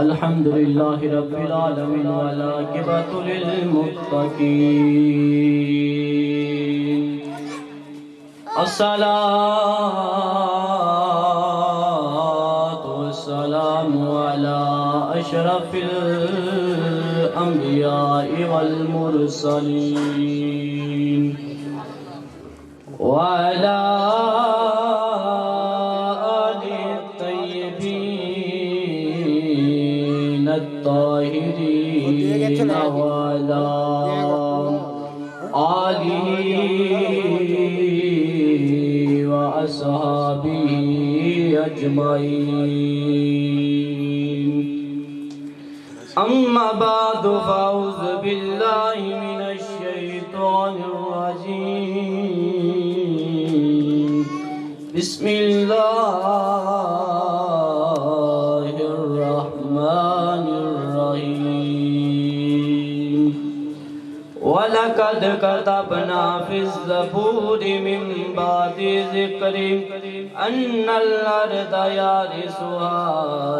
الحمدللہ رب العالمین والعاقبۃ للمتقین الصلاة والسلام على اشرف الانبیاء والمرسلین وعلى الطاهرين وعلى آله وأصحابه أجمعين أما بعد فأعوذ بالله من الشيطان الرجيم بسم الله الرحمن الرحيم وَلَقَدْ كَتَبْنَا فِي الزَّبُورِ مِن بَعْدِ ذِكْرٍ أَنَّ الْأَرْضَ يَرِثُهَا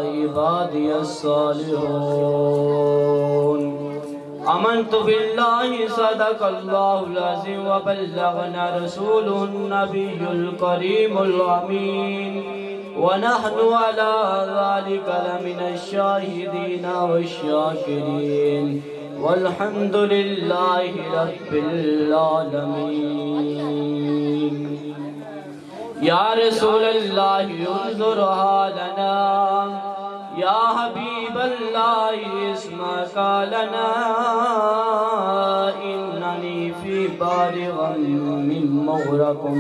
عِبَادِيَ الصَّالِحُونَ آمنت بالله صدق الله العظيم وبلغنا رسوله النبي الكريم الأمين ونحن على ذلك لمن الشاهدين والشاكرين والحمد لله رب العالمين يا رسول الله انظر حالنا يا حبيب الله اسمع قالنا إنني في بار غم مغرق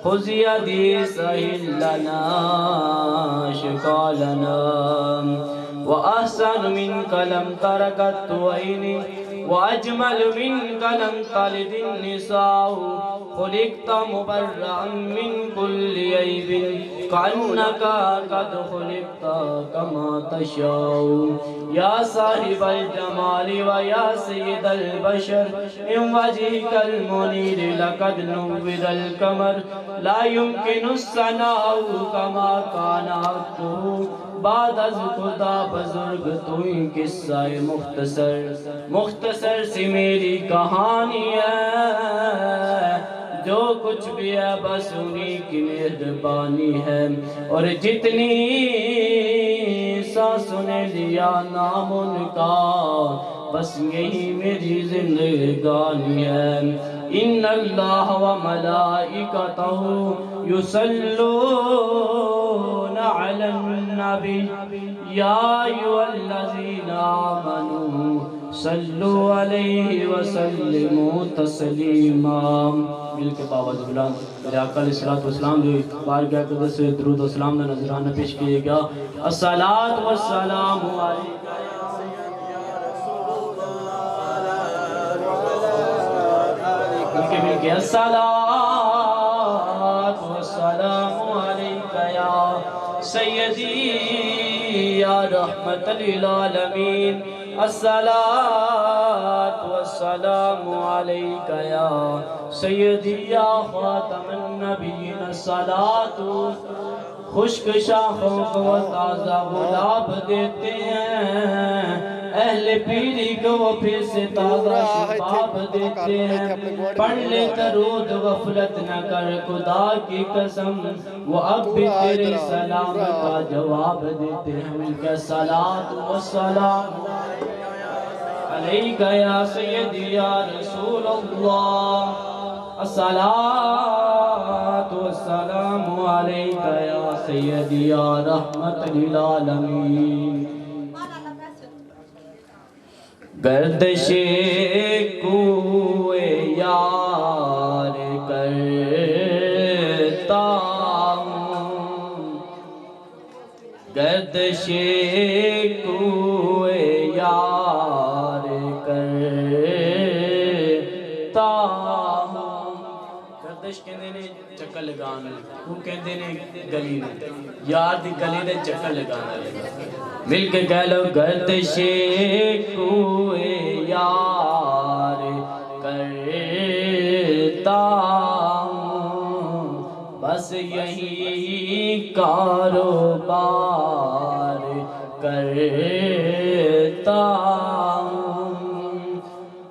خذ يدي سهل لنا شقالنا وأحسن منك لم تركت عيني وأجمل منك لم تلد النساء خلقت مبرأ من كل عيب كأنك قد خلقت كما تشاء يا صاحب الجمال ويا سيد البشر من وجهك المنير لقد نور القمر لا يمكن الثناء كما كان حقه بعد از خدا بزرگ توئی قصہ مختصر سی میری کہانی ہے جو کچھ بھی ہے بس انہی کی مہربانی ہے اور جتنی سانسوں نے لیا نام ان کا بس یہی میری زندگانی ہے ان اللہ و ملائکتہ یصلون علی النبی یا ایھا الذین آمنوا صلوا علیہ وسلموا تسلیما مل کے بابا بلند میرے آقا علیہ السلام جو بارگاہ قدس سے درود و سلام کا نذرانہ پیش کیے گا الصلاۃ والسلام علیکہ مل کے الصلاۃ والسلام علیکہ یا سیدی یا رحمت للعالمین الصلاۃ والسلام علیکہ یا سیدی یا خاتم النبیین الصلاۃ خشک شاخوں کو تازہ گلاب دیتے ہیں اہل پیری کو پھر سے تازہ شباب دیتے ہیں پڑھ لے درود غفلت نہ کر خدا کی قسم وہ اب بھی تیرے سلام کا جواب دیتے ہیں مل کے الصلاۃ والسلام علیکہ یا سیدی یا رسول اللہ الصلاۃ والسلام علیکہ یا سیدی یا رحمت للعالمین گردش کوئے یار کرتا ہوں گردش کوئے یار کرتا ہوں گردش کہندے نے چکر لگانا وہ کہندے نے گلی نے یار دی گلی نے چکر لگانا مل کے کہہ لو گردش کوئے یار کرتا ہوں بس یہی کاروبار کرتا ہوں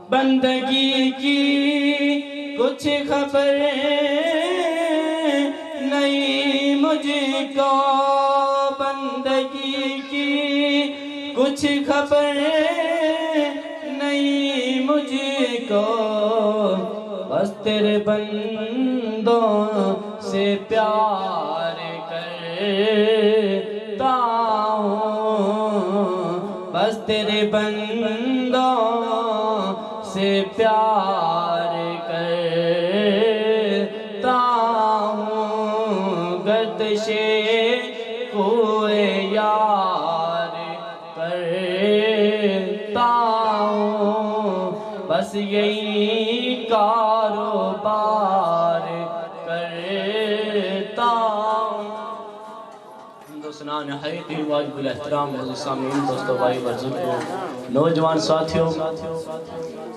بندگی کی کچھ خبر نہیں مجھ کو بندگی کی کچھ خبر نہیں مجھ کو بس تیرے بندوں سے پیار کرتا ہوں بس تیرے بندوں سے پیار کرتا ہوں گردش کوئے یار کرتا ہوں بس یہی کاروبار کرتا ہوں ہندوستان حیدی واجب الاحترام عزیز سامعین دوستو بھائی بزرگوں نوجوان ساتھیوں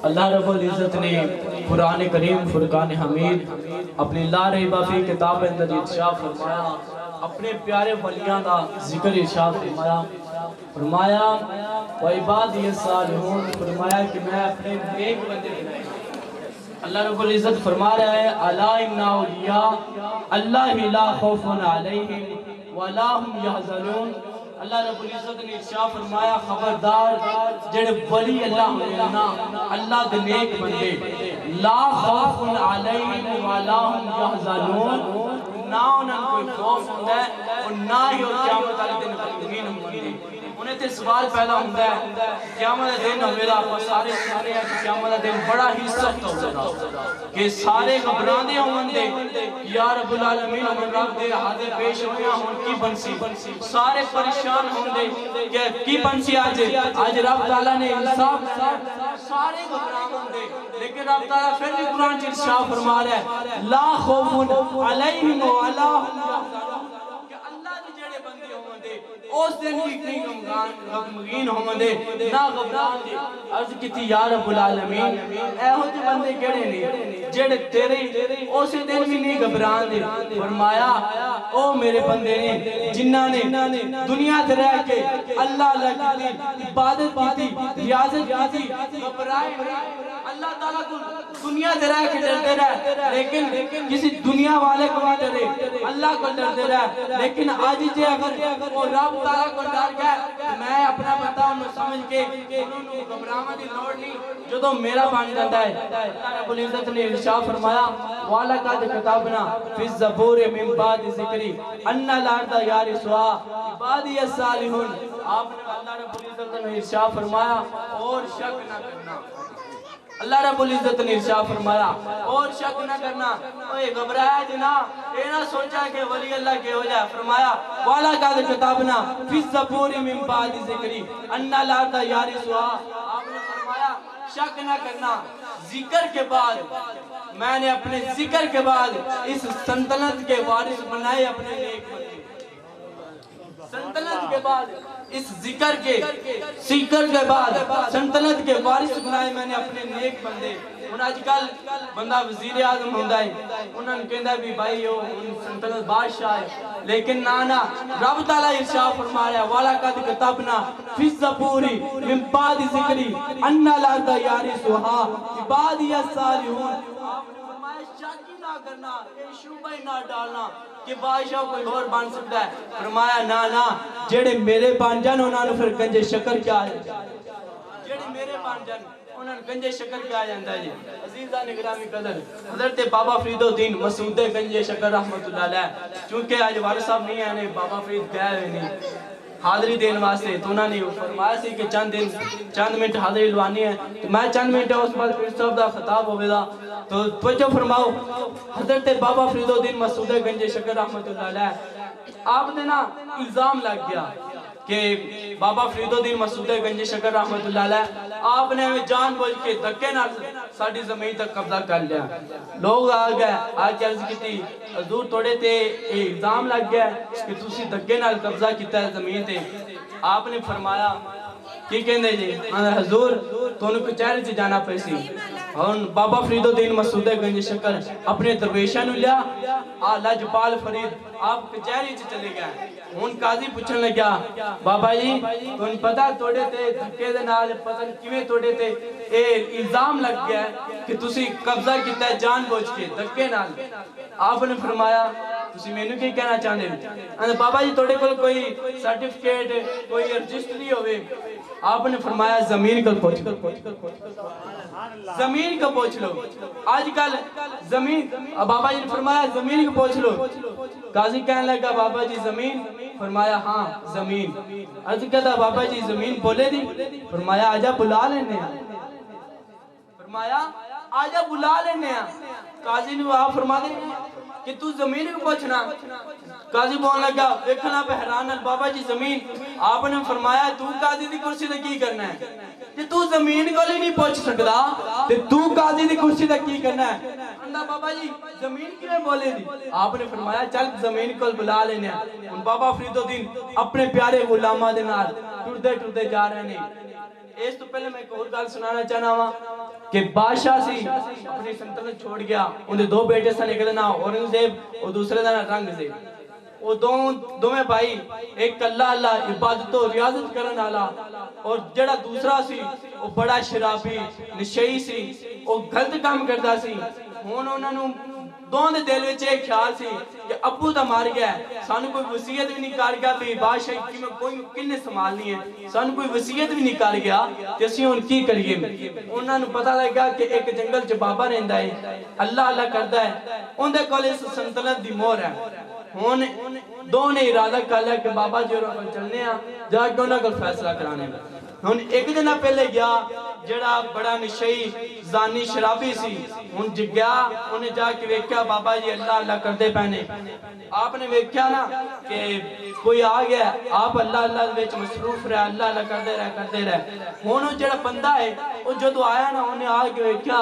اللہ رب العزت نے قرآن کریم فرقان حمید اپنی لا ریب فی کتاب اندر ارشاد فرمایا اپنے پیارے ولیاں دا ذکر ارشاد فرمایا وعبادی الصالحون فرمایا کہ میں اپنے نیک بندے بنائے اللہ رب العزت فرما رہا ہے الا ان اولیاء اللہ لا خوف علیہم ولا هم يحزنون اللہ رب العزت نے ارشاد فرمایا خبردار جڑے ولی اللہ ہوندے نا اللہ دے نیک بندے لا خوف علیہم ولا هم يحزنون نہ انہاں کوئی خوف ہوندا ہے اور نہ ہی وہ قیامت والے دن غمگین ہوندے انہیں تے سوال پیدا ہوتا ہے قیامت دن ہوئے آپ سارے سارے ہیں کہ قیامت دن بڑا ہی سخت ہوگا کہ سارے گھبراندے ہوں دے یا رب العالمین ہم رب دے حاضر پیش ہویا ہوں کی بنسی سارے پریشان ہوں دے کہ کی بنسی آج رب تعالیٰ نے انصاف سارے گھبران ہوں دے لیکن رب تعالیٰ پھر بھی قرآن چیز شاہ فرما رہا ہے لا خوف علیہم ولا هم يحزنون کہ اللہ نے جڑے بندے ہوں دے اس دن بھی نہیں غمگین ہوں دے نہ گھبران دے عرض کیتی یا رب العالمین اے ہو جو بندے کیڑے نہیں جڑے تیرے اس دن بھی نہیں گھبران دے فرمایا او میرے بندے نے جنہاں نے دنیا تے رہ کے اللہ اللہ کی عبادت کی ریاضت کی گھبرائے اللہ تعالیٰ کو دنیا تے رہ کے ڈرتے رہے لیکن کسی دنیا والے کو بھی ڈرے اللہ کو ڈرتے رہے لیکن آج جے اگر وہ رب تعالیٰ کو ڈر گئے میں اپنا بندہ انہوں سمجھ کے انہوں نے گھبراہٹ دی لوڑ نہیں جو تو میرا بن جاتا ہے اللہ رب العزت نے ارشاد فرمایا وَلَقَدْ كَتَبْنَا فِي الزَّبُورِ مِن بَعْدِ ذِكْرِ أَنَّ الْأَرْضَ يَرِثُهَا عِبَادِيَ الصَّالِحُونَ آپ نے اللہ رب العزت نے ارشاد فرمایا اور شک نہ کرنا اللہ رب العزت نے ارشاد فرمایا اور شک نہ کرنا اوے گھبرایا جنا اے نہ سوچا کہ ولی اللہ کے ہو جائے فرمایا وَلَقَدْ كَتَبْنَا فِي الزَّبُورِ مِن بَعْدِ ذِكْرِ أَنَّ الْأَرْضَ يَرِثُهَا آپ نے فرمایا شک نہ کرنا ذکر کے بعد میں نے اپنے ذکر کے بعد اس سلطنت کے وارث بنائے اپنے نیک بندے سلطنت کے بعد اس ذکر کے بعد سلطنت کے وارث بنائے میں نے اپنے نیک بندے انہاں آج کل بندہ وزیر اعظم ہوندہ ہے انہاں نے کہندہ بھی بھائی سلطنت بادشاہ ہے لیکن نانا رب تعالیٰ ارشاد فرما رہا ہے وَلَقَدْ كَتَبْنَا فِي الزَّبُورِ مِن بَعْدِ ذِكْرِ أَنَّ الْأَرْضَ يَرِثُهَا عِبَادِيَ الصَّالِحُونَ آپ نے فرمایا شک ہی نہ کرنا شبہ ہی نہ ڈالنا کہ بادشاہ کوئی اور بن سکتا ہے فرمایا نا جڑے میرے بن جان انہاں نوں پھر گنجے شکر کیا ہے جڑے میرے بن جان انہاں نوں گنجے شکر کیا جاندا ہے جی عزیزاں گرامی قدر حضرت بابا فرید الدین مسعود گنجے شکر رحمت اللہ علیہ چونکہ آج والد صاحب نہیں آنے بابا فرید گئے ہوئے نہیں حاضری دین واسطے تو انہوں نے فرمایا سی کہ چند منٹ حاضری لوانی ہے تو میں چند منٹ ہے اس بعد فرید صاحب دا خطاب ہوئے دا تو توجہ فرماؤ حضرت بابا فرید الدین مسعود گنجے شکر رحمت اللہ علیہ آپ نے نا الزام لگ گیا کہ بابا فرید الدین مسعود گنجے شکر رحمت اللہ علیہ آپ نے ہمیں جان بوجھ کے دھکے نہ ساڑھی زمین تک قبضہ کر لیا لوگ آ گئے آج عرض کی تھی حضور توڑے تے الزام لگ گیا کہ تُسی دھکے نہ قبضہ کیتا ہے زمین تے آپ نے فرمایا کی کہندے جی حضور تو انہوں کچہری سے جانا پیسی اور بابا فرید الدین مسعود گنج شکر اپنے درویشہ نو لیا لاجپال فرید آپ کچہری سے چلے گئے ہن قاضی پوچھن لگا بابا جی تمہیں پتہ توڑے تے دھکے دے نال پتہ کیویں توڑے تے اے الزام لگ گیا ہے کہ تسی قبضہ کیتا ہے جان بوجھ کے دھکے نال. آپ نے فرمایا تسی مینوں کی کہنا چاہندے ہو؟ بابا جی توڑے کول کوئی سرٹیفکیٹ کوئی رجسٹری ہوئے. آپ نے فرمایا زمین کو پوچھ لو, زمین کو پوچھ لو. آج کل زمین, بابا جی نے فرمایا زمین کو پوچھ لو. قاضی کہنے لگا بابا جی زمین؟ فرمایا ہاں زمین. عرض کہتا بابا جی زمین بولے دی؟ فرمایا آجا بلا لینے ہیں. فرمایا آجا بلا لینے ہیں. قاضی نے آپ فرما دیں کہ تو زمین کو پوچھنا. قاضی بولنے لگا دیکھنا پہ حیران بابا جی زمین. آپ نے فرمایا تو قاضی دی کرسی تے کی کرنا ہے کہ تو زمین کو ہی نہیں پوچھ سکتا تے تو قاضی دی کرسی تے کی کرنا ہے؟ اندہ بابا جی زمین کیوں بولے دی؟ آپ نے فرمایا چل زمین کو بلا لینے ہیں. ان بابا فرید الدین اپنے پیارے غلامہ دے نال ٹردے ٹردے جا رہے ہیں. اس تو پہلے میں ایک اور گل سنانا چاہنا ہوں کہ بادشاہ سی اپنی سلطنت چھوڑ گیا. انہیں دو بیٹے سن, ایک دا نام اورنگزیب اور دوسرے دا نام رنگزیب. وہ دو میں بھائی, ایک اللہ عبادت و ریاضت کرن والا اور جڑا دوسرا سی وہ بڑا شرابی نشئی سی, وہ غلط کام کردا سی. ہن انہاں نوں دونوں دے دل وچ ایک خیال سی کہ ابو تا مار گیا ہے, سانوں کوئی وصیت بھی نہیں کر گیا بھی بادشاہی کی میں کوئی کنے سنبھالنی ہے, سانوں کوئی وصیت بھی نہیں کر گیا تے اسی ہن کی کریے. انہاں نوں پتہ لگا کہ ایک جنگل چ بابا رہندا ہے, اللہ کردا ہے, اون دے کول اس سلطنت دی مہر ہے. ہن دو نے ارادہ کر لیا کہ بابا جی اور چلنے ہیں جا کے انہاں کو فیصلہ کرانے. ہن ایک دن پہلے گیا جڑا بڑا نشئی زانی شرابی سی, ہن گیا انہیں جا کے ویکھیا بابا جی اللہ کردے پہنے. آپ نے ویکھیا نا کہ کوئی آ گیا, آپ اللہ وچ مصروف رہے, اللہ کرتے رہے. ہن وہ جڑا بندہ ہے وہ جدو آیا نا انہیں آ کے ویکھیا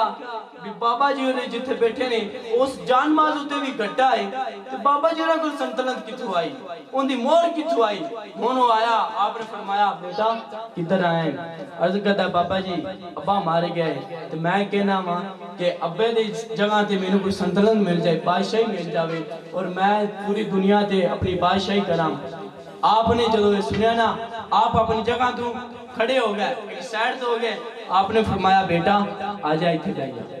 بھی بابا جی انہیں جتھے بیٹھے نے اس جان ماز ہوتے بھی گھٹا ہے, تو بابا جی کو سلطنت کتھوں آئی, ان دی مہر کتھوں آئی؟ ہن وہ آیا, آپ نے فرمایا بیٹا کدھر آئے؟ عرض کرتا بابا جی ابا مارے گئے, تو میں کہنا ماں کہ ابے دی جگہ تے میں نے کوئی سلطنت مل جائے, بادشاہی مل جاوے اور میں پوری دنیا تے اپنی بادشاہی کراں. آپ نے جدو سنیا نا آپ اپنی جگہ تو کھڑے ہو گئے, ایک سائڈ تو ہو گئے. آپ نے فرمایا بیٹا آجا اتھے بیٹھ جا.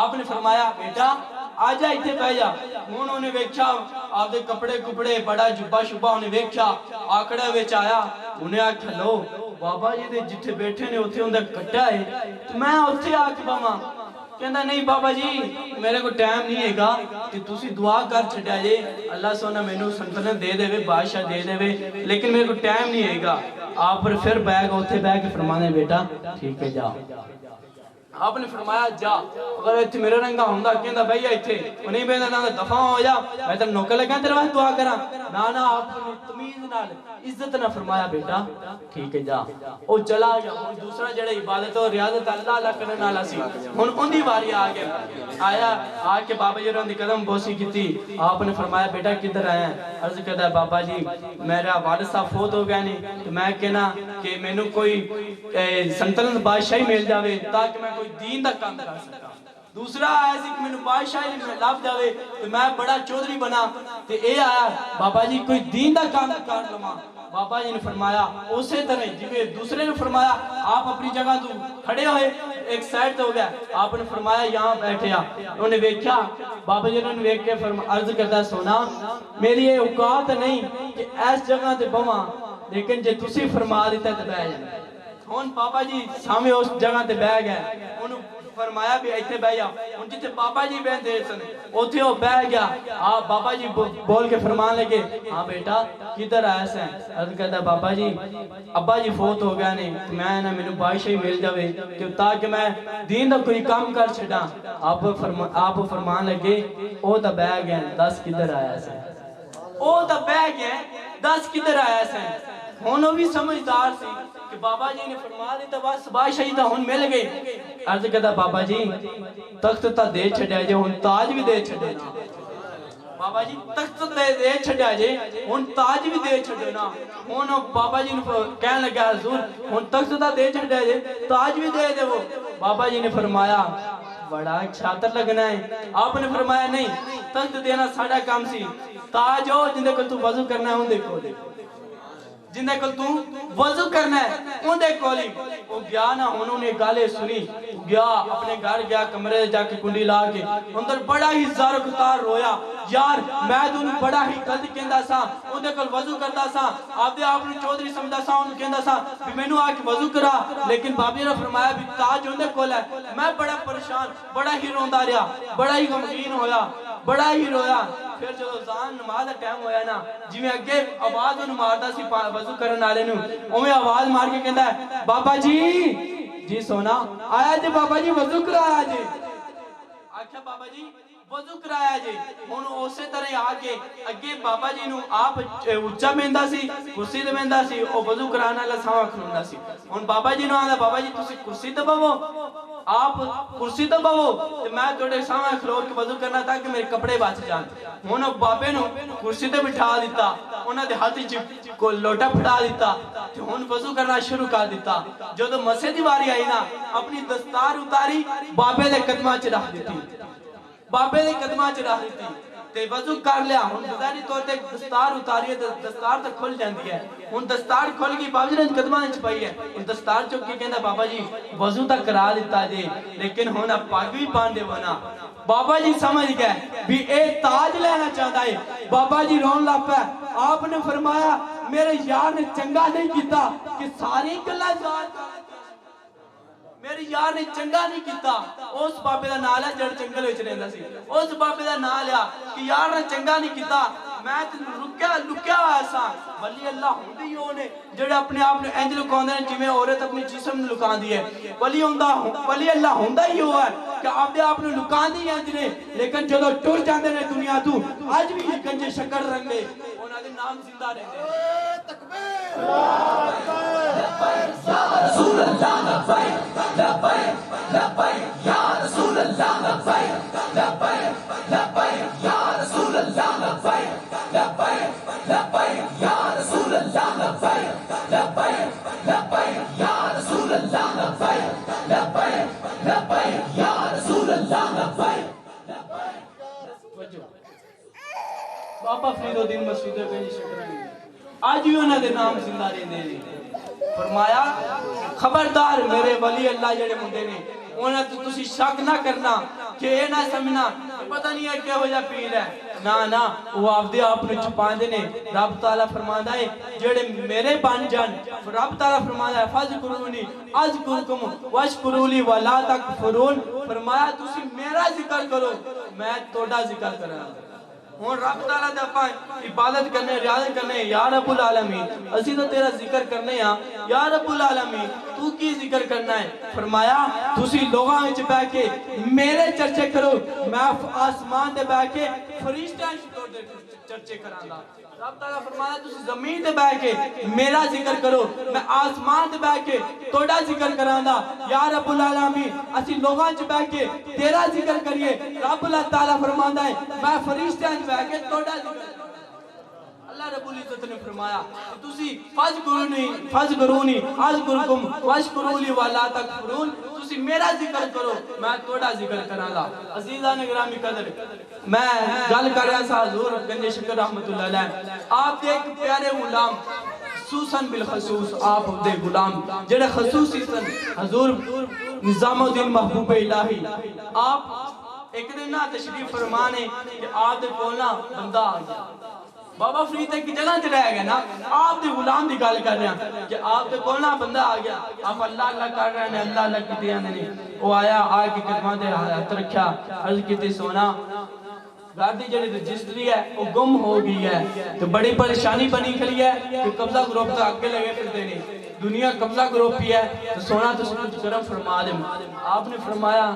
آپ نے فرمایا بیٹا آجا اتھے بیٹھ جا. انہوں نے ویکھیا آپ دے کپڑے بڑا جبہ شبہ انہیں ویکھیا, آکڑے وچ آیا, انہیں آکھا لو بابا جی دے جتھے بیٹھے نے اتھے اندر کٹا ہے, تو میں اتھے آ کے باواں. کہندا نہیں بابا جی میرے کو ٹائم نہیں ہے گا کہ تسی دعا کر چھڈیا جے اللہ سونا مینوں سلطنت دے دے بادشاہ دے دے, لیکن میرے کو ٹائم نہیں ہے گا. آپ پھر بیٹھ اتھے بیٹھ کے فرمانے بیٹا ٹھیک ہے جا. آپ نے فرمایا جا, اگر ایتھے میرا رنگا ہوندا کہندا بھائی ایتھے نہیں بیندا نا دفع ہو جا, میں تے نوکر لگا تیرے واسطے دعا کراں. نا آپ نے تمیز نال عزت نہ فرمایا بیٹا ٹھیک ہے جا. او چلا گیا. ہن دوسرا جڑا عبادت اور ریاضت اللہ کرن والا سی, ہن اون دی واری آ گیا. آیا آ کے بابا جی دی قدم بوسی کیتی. آپ نے فرمایا بیٹا کدھر آیا؟ عرض کردا بابا جی میرا والد صاحب فوت ہو گیا نے, تو میں کہنا کہ مینوں کوئی سلطنت بادشاہی مل جاوے تاکہ میں کوئی دین دا کام کر سکتا. دوسرا ایسی کہ میں بادشاہی میں لب جاوے تو میں بڑا چودھری بنا. تے اے آیا بابا جی کوئی دین دا کام کر لواں. بابا جی نے فرمایا اسی طرح جویں دوسرے نے فرمایا آپ اپنی جگہ تو کھڑے ہوئے, ایک سائڈ تو ہو گیا. آپ نے فرمایا یہاں بیٹھے آ. انہوں نے ویکھیا بابا جی نے ویکھ کے عرض کرتا سونا میری یہ اوقات نہیں کہ اس جگہ تے بواں, لیکن جے تسی فرما دیتا تے بیٹھ جانا. ہن بابا جی سامنے اس جگہ تے بیٹھ گئے. انہوں فرمایا بھی ایتھے بیٹھ جا. ہن جتھے بابا جی بیٹھے سن اوتھے وہ بیٹھ گیا. آپ بابا جی بول کے فرمان لگے ہاں بیٹا کدھر آیا سے؟ عرض کرتا بابا جی ابا جی فوت ہو گیا نے, میں نہ مینوں بادشاہی مل جاوے کہ تاکہ میں دین دا کوئی کام کر چھڈاں. آپ فرمان لگے او تا بیٹھ گئے, دس کدھر آیا سے؟ او تا بیٹھ گئے, دس کدھر آیا سے؟ ہن وہ بھی سمجھدار سی کہ بابا جی نے فرما دیتا بس بادشاہی تا ہن مل گئی. عرض کرتا بابا جی تخت تا دے چھڈیا جے, ہن تاج بھی دے چھڈیا جے. بابا جی تخت دے چھڈیا جے, ہن تاج بھی دے چھڈو نا. ہن بابا جی نے کہنے لگا حضور ہن تخت تا دے چھڈیا جے, تاج بھی دے دے. وہ بابا جی نے فرمایا بڑا چھاتر لگنا ہے. آپ نے فرمایا نہیں تخت دینا ساڑھا کام سی. تاج ہو جندے کو تو وضو کرنا ہے ان دیکھو جندے کو تو وضو کرنا ہے ان دیکھو لی. وہ گیا نا انہوں نے گالے سنی گیا اپنے گھر گیا کمرے جا کے کنڈی لا کے اندر بڑا ہی زار کتار رویا. یار میں دن بڑا ہی غلطی کہندا سا ان دے کل وضو کردا سا آپ دے آپ نے چودھری سمجھدا سا ان کہندا سا بھی مینوں آ کے وضو کرا. لیکن بابی نے فرمایا بھی تاج ان دے کول ہے. میں بڑا پریشان بڑا ہی روندا رہا بڑا ہی غمگین ہویا بڑا ہی رویا. پھر جدو زان نماز دا ٹائم ہویا نا جی میں اگے آواز انہوں ماردا سی وضو کرن والے نوں اوویں آواز مار کے کہندا ہے بابا جی سونا آیا جی بابا جی وضو کرایا جی. آکھیا بابا جی وضو کرایا جی. ہن اسی طرح آ کے اگے بابا جی نوں آپ اونچا بیندا سی کرسی تے بیندا سی او وضو کرانا والا ساواں کھلوندا سی. ہن بابا جی نوں آندا بابا جی تسی کرسی تے بہو آپ کرسی تے بہو تے میں تواڈے سامنے کھلو کے وضو کرنا تاکہ میرے کپڑے بچ جان. ہن بابے نوں کرسی تے بٹھا دیتا انہاں دے ہاتھ وچ کو لوٹا پھڑا دیتا تے ہن وضو کرنا شروع کر دیتا. جدوں مسے دی واری آئی نا اپنی دستار اتاری بابے دے قدماں چ رکھ دتی بابے دے قدماں چ رکھ دتی تے وضو کر لیا. ہن ظاہری طور تے دستار اتاری ہے دستار تے کھل جاندی ہے. ہن دستار کھل گئی بابا جی نے قدماں وچ پئی ہے. ہن دستار چک کے کہندا بابا جی وضو تا کرا دیتا جی لیکن ہن اب پگ بھی پان دے ونا. بابا جی سمجھ گئے بھی اے تاج لینا چاہتا ہے. بابا جی رون لگ پے. آپ نے فرمایا میرے یار نے چنگا نہیں کیتا کہ ساری گلاں یاد میرے یار نے چنگا نہیں کیتا. اس بابے دا نام لیا جڑ جنگل وچ رہندا سی اس بابے دا نام لیا کہ یار نے چنگا نہیں کیتا. میں تے لکیا ہوا سا. ولی اللہ ہوندے ہی نے جڑے اپنے آپ نے انج لکاندے نے جویں عورت اپنی جسم نوں لکاندی ہے. ولی اللہ ہوندا ہی ہے کہ آپ آپ نے لکاندی انج نے لیکن جدوں ٹر جاندے نے دنیا تو اج بھی گنجے شکر رنگے انہاں دے نام زندہ رہندے. تکبیر یا رسول اللہ لبیک لبیک لبیک یا رسول اللہ لبیک لبیک لبیک یا رسول اللہ لبیک لبیک لبیک یا رسول اللہ لبیک لبیک لبیک یا رسول اللہ لبیک لبیک لبیک یا رسول اللہ لبیک. بابا فرید الدین مسعود گنج شکرانی آج بھی انہاں دے نام زندہ رہندے نے. فرمایا خبردار میرے ولی اللہ جڑے مندے نے انہاں تے تسی شک نہ کرنا کہ اے نہ سمجھنا پتہ نہیں ہے کیا وجہ پیر ہے. نا وہ آپ دے آپ نے چھپاندے نے. رب تعالیٰ فرماندا ہے جڑے میرے بن جان رب تعالیٰ فرماندا ہے فذکرونی اذکرکم واشکروا لی ولا تکفرون. فرمایا تسی میرا ذکر کرو میں تہاڈا ذکر کراں. ہن رب تعالیٰ دے اپاں عبادت کرنے ریاضت کرنے یا رب العالمین اسی تو تیرا ذکر کرنے ہاں یا رب العالمین تو کی ذکر کرنا ہے. فرمایا تسی لوگاں وچ بیٹھ کے میرے چرچے کرو میں آسمان تے بیٹھ کے فرشتیاں دے چرچے کراندا. رب تعالیٰ فرمایا تسی زمین تے بیٹھ کے میرا ذکر کرو میں آسمان تے بیٹھ کے تہاڈا ذکر کراندا. یا رب العالمین اسی لوگاں وچ بیٹھ کے تیرا ذکر کریے. رب اللہ تعالیٰ فرماندا ہے میں فرشتیاں وچ بیٹھ کے تہاڈا ذکر. اللہ رب العزت نے فرمایا تسی فذکرونی اذکرکم واشکروا لی ولا تکفرون. تسی میرا ذکر کرو میں تہاڈا ذکر کراں گا. عزیزان گرامی قدر میں گل کر رہا سا حضور گنج شکر رحمت اللہ علیہ آپ دے ایک پیارے غلام خصوصاً بالخصوص آپ دے غلام جڑے خصوصی سن حضور نظام الدین محبوب الہی آپ ایک دن نہ تشریف فرمانے کہ آپ دے کولنا بندہ آ گیا. بابا فرید ایک جگہ چ رہ گیا نا آپ دے غلام دی گل کر رہے ہیں کہ آپ دے کولنا بندہ آ گیا. آپ اللہ اللہ کر رہے ہیں اللہ اللہ کیتے ہیں. وہ آیا آ کے قدماں تے ہاتھ رکھیا عرض کیتی سونا گھر دی جڑی رجسٹری ہے وہ گم ہو گئی ہے تو بڑی پریشانی بنی کھڑی ہے کہ قبضہ گروپ تے اگے لگے پھرتے نے دنیا قبضہ گروپی ہے تو سونا تو کچھ کرم فرما دے. آپ نے فرمایا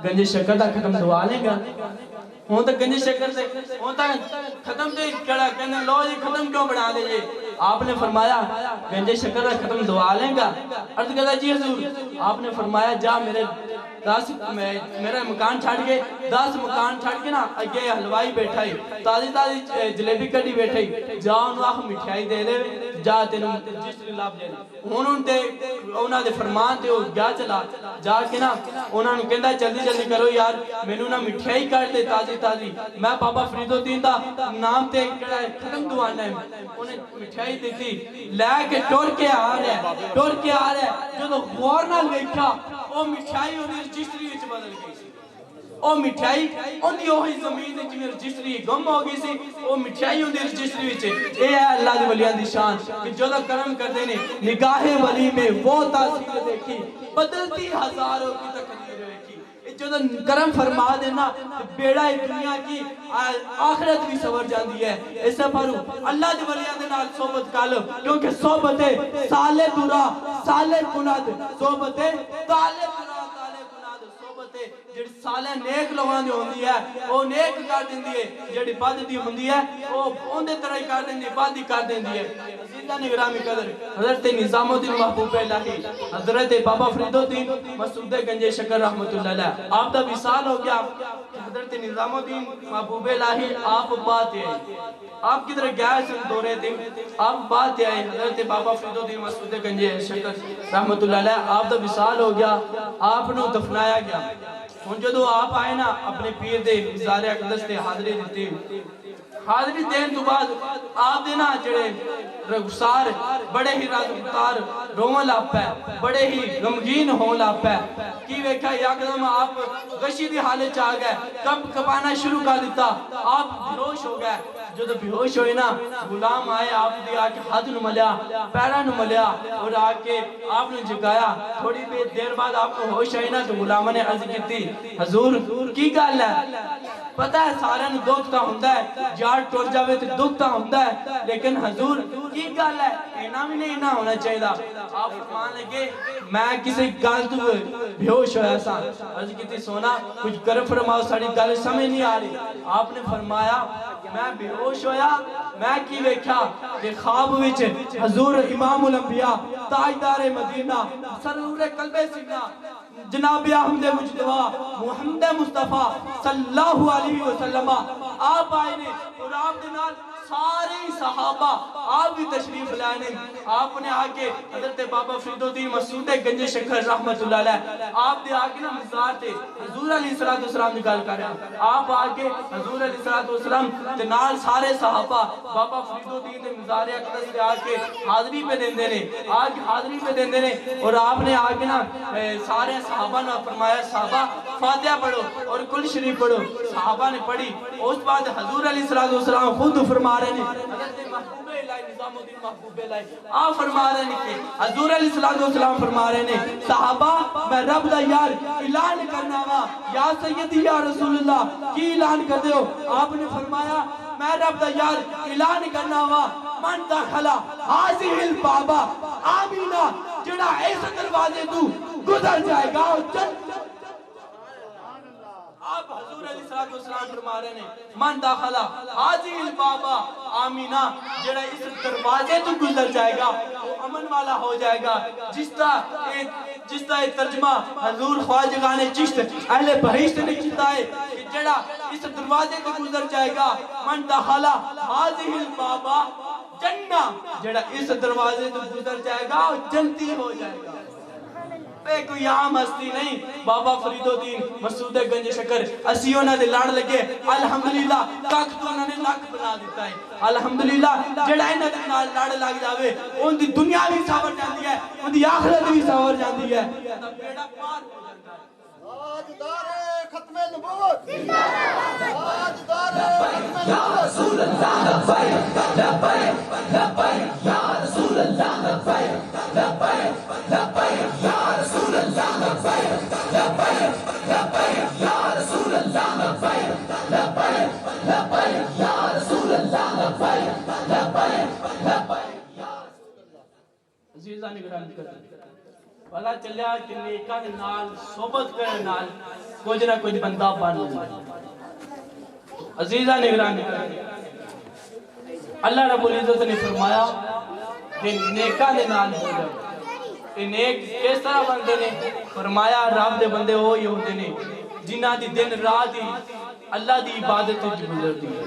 گنج شکر دا ختم دعا لے گا. ہوں تو گنج شکر سے ہوں تو ختم تے کڑا کہنے لو جی ختم کیوں بنا دے جی. آپ نے فرمایا گنج شکر دا ختم دعا لیں گا. عرض کرتا جی حضور. آپ نے فرمایا جا میرے 10 میرا مکان چھڑ کے 10 مکان چھڑ کے نا اگے حلوائی بیٹھا ہی تازی تازی جلیبی کڑی بیٹھا ہی جا انہوں آخ مٹھائی دے دے جا تینوں رجسٹری لاب جائے انہوں دے فرمان تے گیا چلا جا کے نا انہوں نے کہندہ جلدی جلدی کرو یار میں نے مٹھائی کر دے تازی تازی میں بابا فرید الدین دا نام تے ختم دوانا ہے انہیں مٹھائی دیتی لے کے ٹور کے آ رہا ہے جو غور نہ لکھا وہ مٹھائی انہیں رجسٹری وچ بدل گئی سی وہ مٹھائی انہیں وہی زمین وچ میں رجسٹری گم ہو گئی سی وہ مٹھائی انہیں رجسٹری وچ اے ہے اللہ دی ولیاں دی شان کہ جو کرم کر دینے نگاہ ولی میں وہ تاثیر دیکھی بدلتی ہزاروں کی تقدیر دیکھی جو کرم فرما دینا بیڑا دنیا کی آخرت بھی سور جاندی ہے اس سے پھرو اللہ دی ولیاں دے نال صحبت کالو کیونکہ صحبت سالے دورا سالے کناد صحبت تالے دورا تالے کناد صحبت جڑی سالے نیک لوگاں دی ہوندی ہے وہ نیک کر دیندی ہے جڑی بد دی ہوندی ہے وہ اوندے طرح ہی کر دیندی بد ہی کر دیندی ہے عزیزاں نے گرامی قدر حضرت نظام الدین محبوب الہی حضرت بابا فرید الدین مسعود گنج شکر رحمت اللہ علیہ آپ دا وصال ہو گیا حضرت نظام الدین محبوب الہی آپ بات آئے آپ کی طرح گیا سے دورے تھے آپ بات آئے حضرت بابا فرید الدین مسعود گنج شکر رحمت اللہ علیہ آپ دا وصال ہو گیا آپ نے دفنایا گیا ہن جدو آپ آئے نا اپنے پیر دے مزار اقدس تے حاضری دیتی حاضری دین تو بعد آپ دینا جڑے رخسار بڑے ہی رازمتار رومن لاپ ہے بڑے ہی غمگین ہون لاپ ہے کی ویکھا یکدم آپ غشی دی حالے چاہ گئے کب کپانا شروع کر دیتا آپ بیہوش ہو گئے جو تو بیہوش ہوئے نا غلام آئے آپ دے آکے ہاتھ نو ملیا پیرا نو ملیا اور آکے آپ نے جگایا تھوڑی دیر بعد آپ کو ہوش آئی نا تو غلامہ نے عرض کی حضور کی گل ہے پتہ ہے سارے نو دکھتا ہوندہ ہے جار ٹور جاوے تو دکھتا ہوندہ ہے لیکن حضور کی گل ہے اینا بھی نہیں ہونا چاہیے دا آپ فرمان لگے میں کسی گل تو بیہوش ہویا سا عرض کی سونا کچھ کرم فرماؤ ساڑی گل سمجھ نہیں آ رہی آپ نے فرمایا میں بیہوش ہویا میں کی ویکھا کہ خواب وچ حضور امام الانبیاء تاجدار مدینہ سرور قلب سینہ جناب احمد مجتبی محمد مصطفیٰ صلی اللہ علیہ وسلم آپ آئے نے اور آپ دنال سارے صحابہ آپ بھی تشریف لانے آپ نے آکے حضرت بابا فرید الدین مسعود گنج شکر رحمت اللہ علیہ آپ دے آکے نا مزار تے حضور علیہ السلام نکال کر رہے ہیں آپ آکے حضور علیہ السلام دنال سارے صحابہ بابا فرید الدین مزار اقدس دے آکے حاضری پہ دین دینے آکے حاضری پہ دین دینے اور آپ نے آکے نا سارے صحابہ نے فرمایا صحابہ فاتحہ پڑھو اور کل شریف پڑھو صحابہ نے پڑھی اس بعد حضور علیہ السلام خود فرما رہے ہیں حضرت محبوب الہی نظام الدین محبوب الہی آپ فرما رہے ہیں کہ حضور علیہ السلام فرما رہے ہیں صحابہ میں رب دا یار اعلان کرنا وا یا سیدی یا رسول اللہ کی اعلان کر دیو آپ نے فرمایا میں رب دا یار اعلان کرنا وا من داخلہ حاضر البابا آمینہ جڑا ایسا دروازے تو گزر جائے گا اور آپ حضور علیہ السلام فرما رہے ہیں من داخلہ حاضر البابا آمینہ جڑا اس دروازے تو گزر جائے گا وہ امن والا ہو جائے گا جس کا ترجمہ حضور خواجگان چشت اہل بہشت نے کیتا ہے کہ جڑا اس دروازے تو گزر جائے گا من داخلہ حاضر البابا جنہ جڑا اس دروازے تو گزر جائے گا وہ جنتی ہو جائے گا کوئی عام ہستی نہیں بابا فرید الدین مسعود گنج شکر اسی انہاں دے لڑ لگے الحمدللہ کاک تو انہاں نے لاکھ بنا دیتا ہے الحمدللہ جڑا انہاں دے نال لڑ لگ جاوے ان دی دنیا بھی ساور جاندی ہے ان دی آخرت بھی ساور جاندی ہے بیڑا پار ہو جاتا ہے تاجدار ختم نبوت تاجدار ختم نبوت یا رسول اللہ لبیک لبیک لبیک یا رسول اللہ لبیک لبیک لبیک یا رسول اللہ لبیک لبیک لبیک یا رسول اللہ لبیک لبیک لبیک یا رسول اللہ لبیک لبیک لبیک یا رسول اللہ عزیزان گرامی پتہ چلیا کہ نیکاں دے نال صحبت کرن نال کچھ نہ کچھ بندہ بن جائے عزیزان گرامی اللہ رب العزت نے فرمایا کہ نیکاں دے نال ہو جائے نیک کس طرح بندے نے فرمایا رب دے بندے وہی ہوندے نے جنہاں دی دن رات ہی اللہ دی عبادت وچ گزردی ہے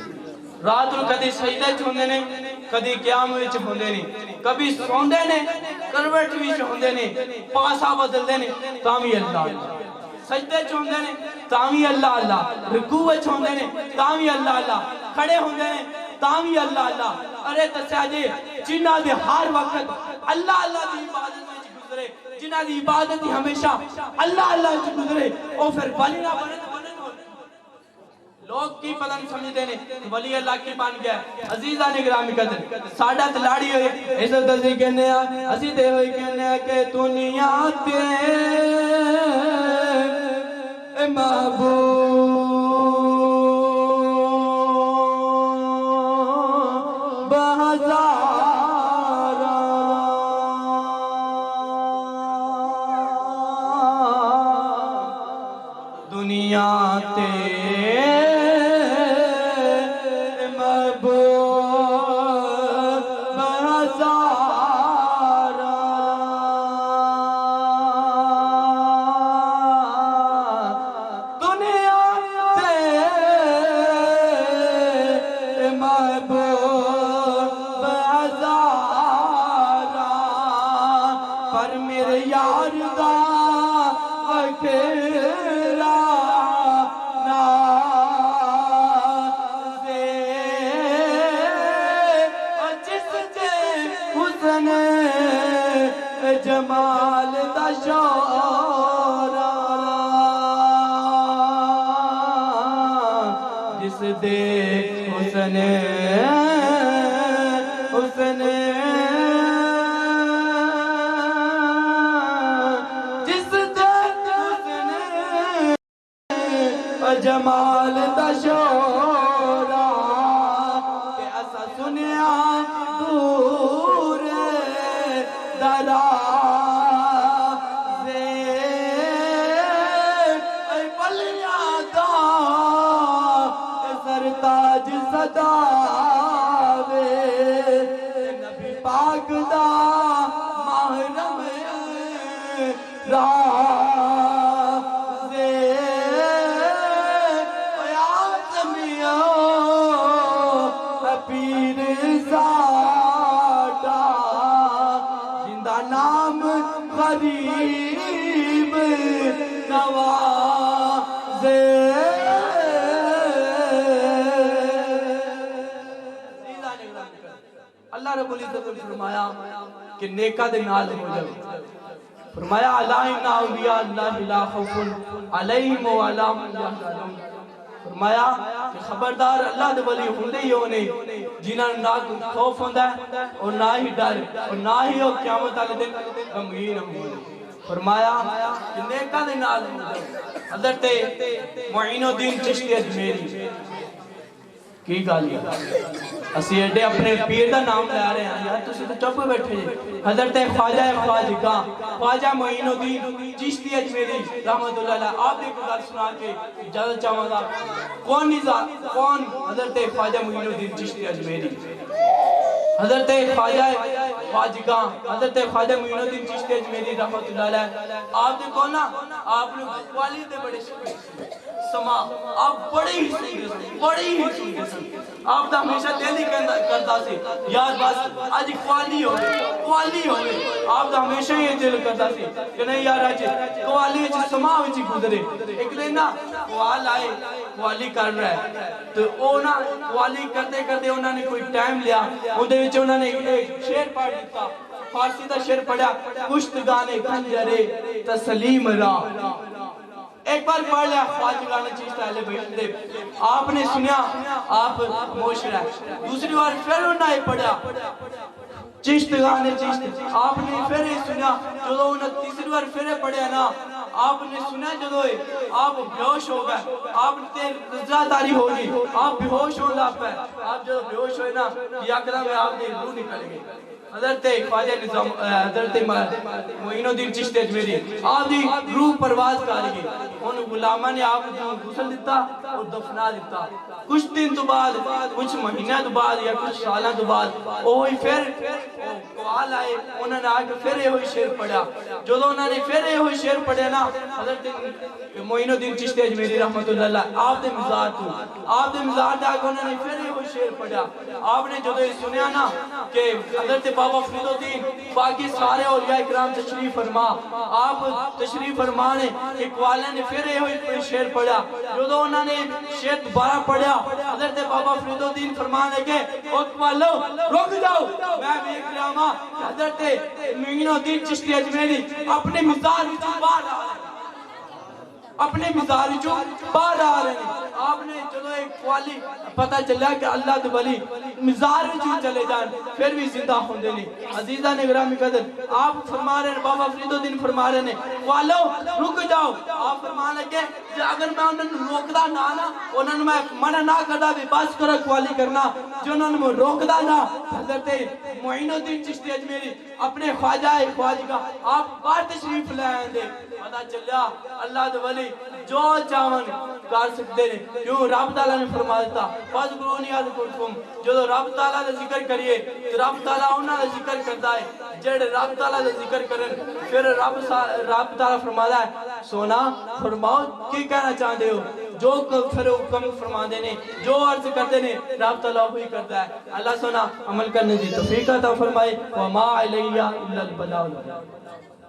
رات نو کدی سجدے وچ ہوندے نے کدی قیام وچ ہوندے نے کبھی سوندے نے کروٹ وچ ہوندے نے پاسا بدلدے نے تاں وی اللہ سجدے وچ ہوندے نے تاں وی اللہ اللہ رکوع وچ ہوندے نے تاں وی اللہ اللہ کھڑے ہوندے نے تاں وی اللہ اللہ ارے دسیا جی جنہاں دے ہر وقت اللہ اللہ دی عبادت وچ گزرے جنہاں دی عبادت ہی ہمیشہ اللہ اللہ وچ گزرے او پھر ولی نہ بنے لوگ کی پتہ نہیں سمجھتے ہیں ولی اللہ کی بن گیا عزیزہ نے گرامی قدر ساڑھا تلاڑی ہوئی عزت عزی کہنے اسی دے ہوئی کہنے کہ دنیا تے محبوب دنیا تے پر میرے یار دا اکیلا نازے جس دے حسن جمال دا شورا جس دے حسن جمال دا شورا کہ اسا سنیا دور درازے اے بلیاں دا سرتاج صداوے نبی پاک دا محرم پیر ساڈا جندا نام غریب نوازے اللہ رب العزت نے فرمایا کہ نیکا دے نال ہو جاؤ فرمایا الا ان اولیاء اللہ لا خوف علیہم ولا هم يحزنون فرمایا کہ خبردار اللہ دے ولی ہوندے ہی ہونے جنہاں نہ خوف ہوندا ہے اور نہ ہی ڈر اور نہ ہی وہ قیامت والے دن غمگین ہوں فرمایا کہ نیکاں دے نال حضرت معین الدین چشتی اجمیری کی گل ہے اسی ایڈے اپنے پیر دا نام لے رہے ہیں یار تسی تو چپ بیٹھے جی حضرت خواجہ معین الدین چشتی اجمیری رحمت اللہ علیہ آپ ایک گل سنا کے اجازت چاہوں گا کون حضرت خواجہ معین الدین چشتی اجمیری حضرت خواجہ معین الدین چشتی اجمیری رحمت اللہ علیہ آپ نے کہنا آپ نے والی دے بڑے سما آپ بڑے ہی سنگے آپ دا ہمیشہ دل ہی کرتا سی یار بس آج قوالی ہوئے آپ دا ہمیشہ یہ دل کرتا سی کہ نہیں یار آج قوالی وچ سما وچ گزرے ایک دن نا قوال آئے قوالی کر رہا ہے تو وہ نا قوالی کرتے انہوں نے کوئی ٹائم لیا انہوں نے ایک شعر پڑھ دیتا فارسی دا شعر پڑھا کشتگانے خنجرے تسلیم را ایک بار پڑھ لیا خواجگانے چیشتہ اہلِ بیت دے آپ نے سنیا آپ موش رہے دوسری بار پھر انہوں نے پڑھا چیشتگانے چیشتہ آپ نے پھر سنیا جو انہوں تیسری بار پھر پڑھا نا آپ نے سنا جدو آپ بیہوش ہو گئے آپ نے رضا داری ہوگی آپ بیہوش ہو لگ پہ آپ جب بیہوش ہوئے نا یا قدم میں آپ نے روح نکل گئی حضرت خواجہ نظام حضرت معین الدین چشتی اجمیری آپ دی روح پرواز کر گئی ان غلامہ نے آپ کو غسل دیتا اور دفنا دیتا کچھ دن تو بعد کچھ مہینہ تو بعد یا کچھ سالہ تو بعد وہی پھر قوال آئے انہوں نے آگے پھر یہ ہوئی شعر پڑھا جو انہوں نے پھر یہ ہوئی شعر پڑھا نا حضرت معین الدین چشتی اجمیری رحمت اللہ آپ دے مزار تو آپ دے مزار دے آگے انہوں نے پھر یہ ہوئی شعر پڑھا آپ نے جو یہ سنیا نا کہ حضرت بابا فرید الدین باقی سارے اولیاء اکرام تشریف فرما آپ تشریف فرمانے اقوالہ نے پھر یہ ہوئی شعر پڑھا جو انہوں نے شعر دوبارہ پڑھا حضرت بابا فرید الدین فرمانے کے اقوالو رک جاؤ میں بھی اکرامہ حضرت معین الدین چشتی اجمیری اپنے مزار وچوں باہر آ رہے ہیں اپنے مزار وچوں باہر آ رہے ہیں آپ نے چلو ایک قوالی پتہ چلا کہ اللہ دے ولی مزار وچوں چلے جان پھر بھی زندہ ہوندے نہیں عزیزہ نے گرامی قدر آپ فرما رہے ہیں بابا فرید الدین فرما رہے ہیں قوالو رک جاؤ آپ فرما لگے کہ اگر میں انہوں نے روکدا نہ انہوں نے میں منع نہ کردا بھی بس کرو قوالی کرنا جو انہوں نے روکدا نہ حضرت معین الدین چشتی اجمیری اپنے خواجہ آپ باہر تشریف لے آئیں دے پتہ چلیا اللہ دے ولی جو چاہون کر سکتے ہیں کیوں رب تعالیٰ نے فرما دیتا فَاذْكُرُونِي أَذْكُرْكُمْ جو رب تعالیٰ نے ذکر کریے تو رب تعالیٰ انہوں نے ذکر کرتا ہے جڑے رب تعالیٰ نے ذکر کریں پھر رب تعالیٰ فرماتا ہے سونا فرماؤ کی کہنا چاہتے ہو جو پھر حکم فرما دینے جو عرض کرتے ہیں رب تعالیٰ وہی کرتا ہے اللہ سونا عمل کرنے دی توفیق عطا فرمائے وَمَا عَلَيَّ إِلَّا الْبَلَاغُ